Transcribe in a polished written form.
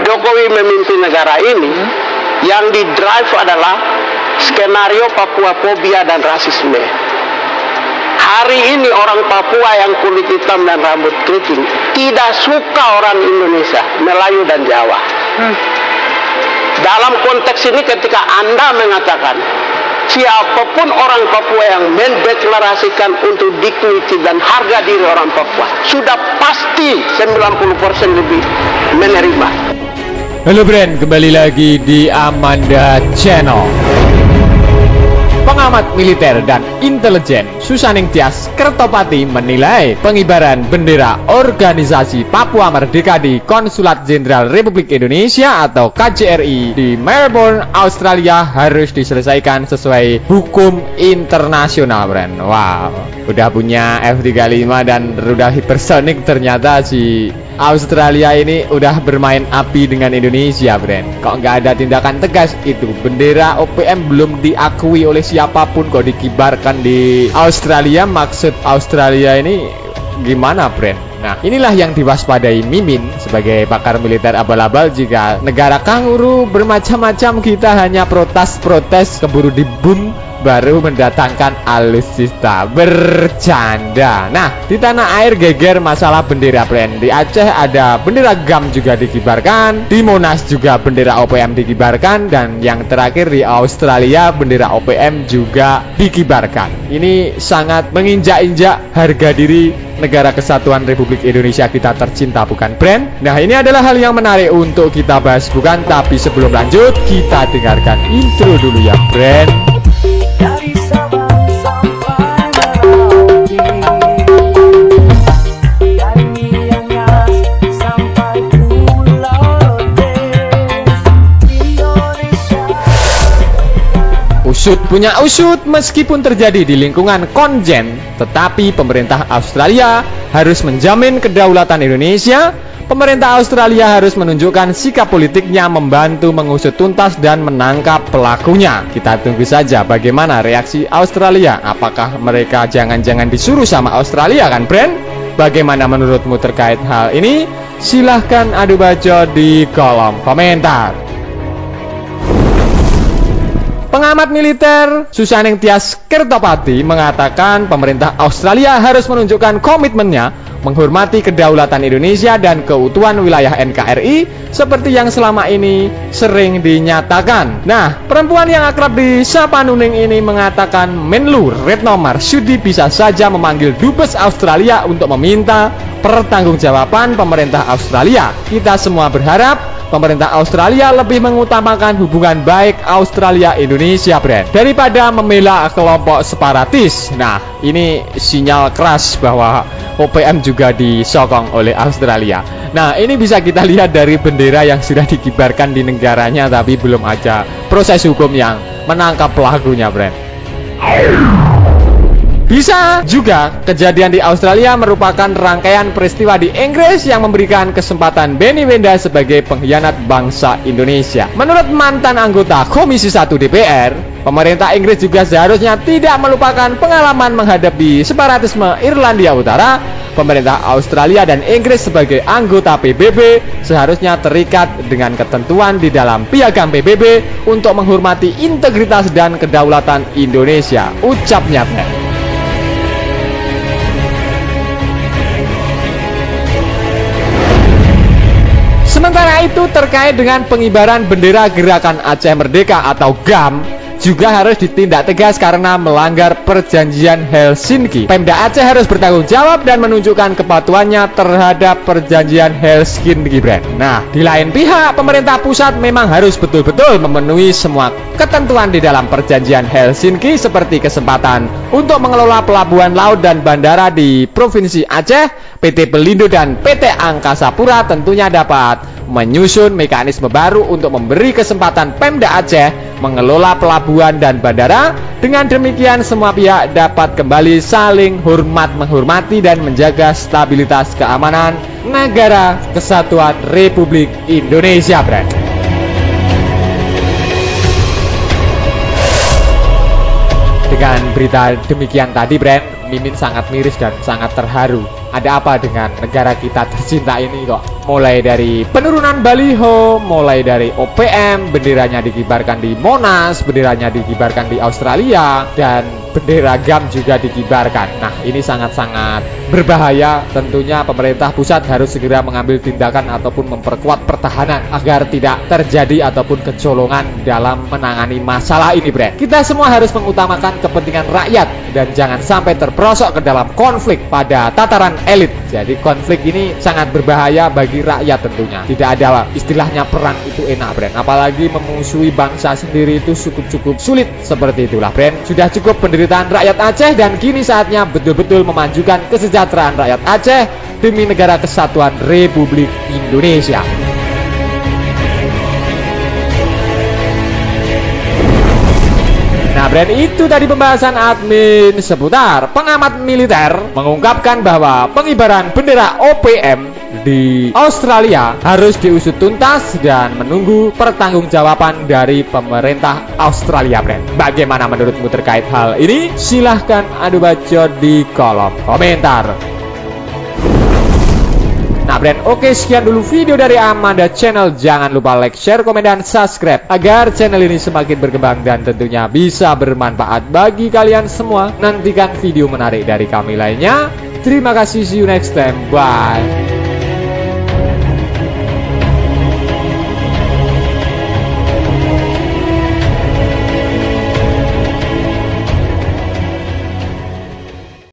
Jokowi memimpin negara ini, yang di drive adalah skenario Papua fobia dan rasisme. Hari ini orang Papua yang kulit hitam dan rambut keriting tidak suka orang Indonesia, Melayu dan Jawa. Dalam konteks ini ketika Anda mengatakan siapapun orang Papua yang mendeklarasikan untuk dignity dan harga diri orang Papua, sudah pasti 90% lebih menerima. Halo Bren, kembali lagi di Amanda Channel. Pengamat militer dan intelijen Susaning Tias Kertopati menilai pengibaran bendera organisasi Papua Merdeka di Konsulat Jenderal Republik Indonesia atau KJRI di Melbourne, Australia harus diselesaikan sesuai hukum internasional, Bren. Wow, udah punya F-35 dan rudal hipersonik, ternyata si Australia ini udah bermain api dengan Indonesia, Bren. Kok nggak ada tindakan tegas itu? Bendera OPM belum diakui oleh siapapun kok dikibarkan di Australia. Maksud Australia ini gimana, Bren? Nah, inilah yang diwaspadai Mimin sebagai pakar militer abal-abal. Jika negara kanguru bermacam-macam, kita hanya protes-protes, keburu dibum baru mendatangkan alutsista. Bercanda. Nah, di tanah air geger masalah bendera, Bren. Di Aceh ada bendera GAM juga dikibarkan, di Monas juga bendera OPM dikibarkan, dan yang terakhir di Australia bendera OPM juga dikibarkan. Ini sangat menginjak-injak harga diri negara kesatuan Republik Indonesia kita tercinta, bukan, Bren? Nah, ini adalah hal yang menarik untuk kita bahas, bukan? Tapi sebelum lanjut, kita dengarkan intro dulu ya, Bren. Dari Sabang sampai Merauke, dari Miangas sampai Pulau D, Indonesia. Usut punya usut, meskipun terjadi di lingkungan konjen, tetapi pemerintah Australia harus menjamin kedaulatan Indonesia. Pemerintah Australia harus menunjukkan sikap politiknya membantu mengusut tuntas dan menangkap pelakunya. Kita tunggu saja bagaimana reaksi Australia. Apakah mereka jangan-jangan disuruh sama Australia, kan, Bren? Bagaimana menurutmu terkait hal ini? Silahkan adu bacot di kolom komentar. Pengamat militer Susaning Tias Kertopati mengatakan pemerintah Australia harus menunjukkan komitmennya menghormati kedaulatan Indonesia dan keutuhan wilayah NKRI seperti yang selama ini sering dinyatakan. Nah, perempuan yang akrab disapa Nuning ini mengatakan Menlu Retno Marsudi bisa saja memanggil Dubes Australia untuk meminta pertanggungjawaban pemerintah Australia. Kita semua berharap pemerintah Australia lebih mengutamakan hubungan baik Australia-Indonesia, Bren, daripada membela kelompok separatis. Nah, ini sinyal keras bahwa OPM juga disokong oleh Australia. Nah, ini bisa kita lihat dari bendera yang sudah dikibarkan di negaranya, tapi belum ada proses hukum yang menangkap pelakunya, Bren. Bisa juga kejadian di Australia merupakan rangkaian peristiwa di Inggris yang memberikan kesempatan Benny Wenda sebagai pengkhianat bangsa Indonesia. Menurut mantan anggota Komisi 1 DPR, pemerintah Inggris juga seharusnya tidak melupakan pengalaman menghadapi separatisme Irlandia Utara. Pemerintah Australia dan Inggris sebagai anggota PBB seharusnya terikat dengan ketentuan di dalam piagam PBB untuk menghormati integritas dan kedaulatan Indonesia, ucapnya. Sementara itu, terkait dengan pengibaran bendera Gerakan Aceh Merdeka atau GAM juga harus ditindak tegas karena melanggar perjanjian Helsinki. Pemda Aceh harus bertanggung jawab dan menunjukkan kepatuhannya terhadap perjanjian Helsinki, Bren. Nah, di lain pihak, pemerintah pusat memang harus betul-betul memenuhi semua ketentuan di dalam perjanjian Helsinki, seperti kesempatan untuk mengelola pelabuhan laut dan bandara di Provinsi Aceh. PT Pelindo dan PT Angkasa Pura tentunya dapat menyusun mekanisme baru untuk memberi kesempatan Pemda Aceh mengelola pelabuhan dan bandara. Dengan demikian, semua pihak dapat kembali saling hormat-menghormati dan menjaga stabilitas keamanan negara kesatuan Republik Indonesia, Bren. Dengan berita demikian tadi, Bren, Mimin sangat miris dan sangat terharu. Ada apa dengan negara kita tercinta ini kok mulai dari penurunan baliho, mulai dari OPM, benderanya dikibarkan di Monas, benderanya dikibarkan di Australia, dan bendera GAM juga dikibarkan. Nah, ini sangat-sangat berbahaya. Tentunya pemerintah pusat harus segera mengambil tindakan ataupun memperkuat pertahanan agar tidak terjadi ataupun kecolongan dalam menangani masalah ini, Bre. Kita semua harus mengutamakan kepentingan rakyat dan jangan sampai terperosok ke dalam konflik pada tataran elit. Jadi konflik ini sangat berbahaya bagi rakyat tentunya. Tidak ada istilahnya perang itu enak, Bre. Apalagi memusuhi bangsa sendiri itu cukup sulit. Seperti itulah, Bre. Sudah cukup penderitaan rakyat Aceh dan kini saatnya betul-betul memajukan kesejahteraan rakyat Aceh demi negara kesatuan Republik Indonesia. Nah, Bren, itu tadi pembahasan admin seputar pengamat militer mengungkapkan bahwa pengibaran bendera OPM di Australia harus diusut tuntas dan menunggu pertanggungjawaban dari pemerintah Australia, Bren. Bagaimana menurutmu terkait hal ini? Silahkan adu bacot di kolom komentar. Nah, Bren, oke, sekian dulu video dari Amanda Channel. Jangan lupa like, share, komen, dan subscribe agar channel ini semakin berkembang dan tentunya bisa bermanfaat bagi kalian semua. Nantikan video menarik dari kami lainnya. Terima kasih, see you next time, bye.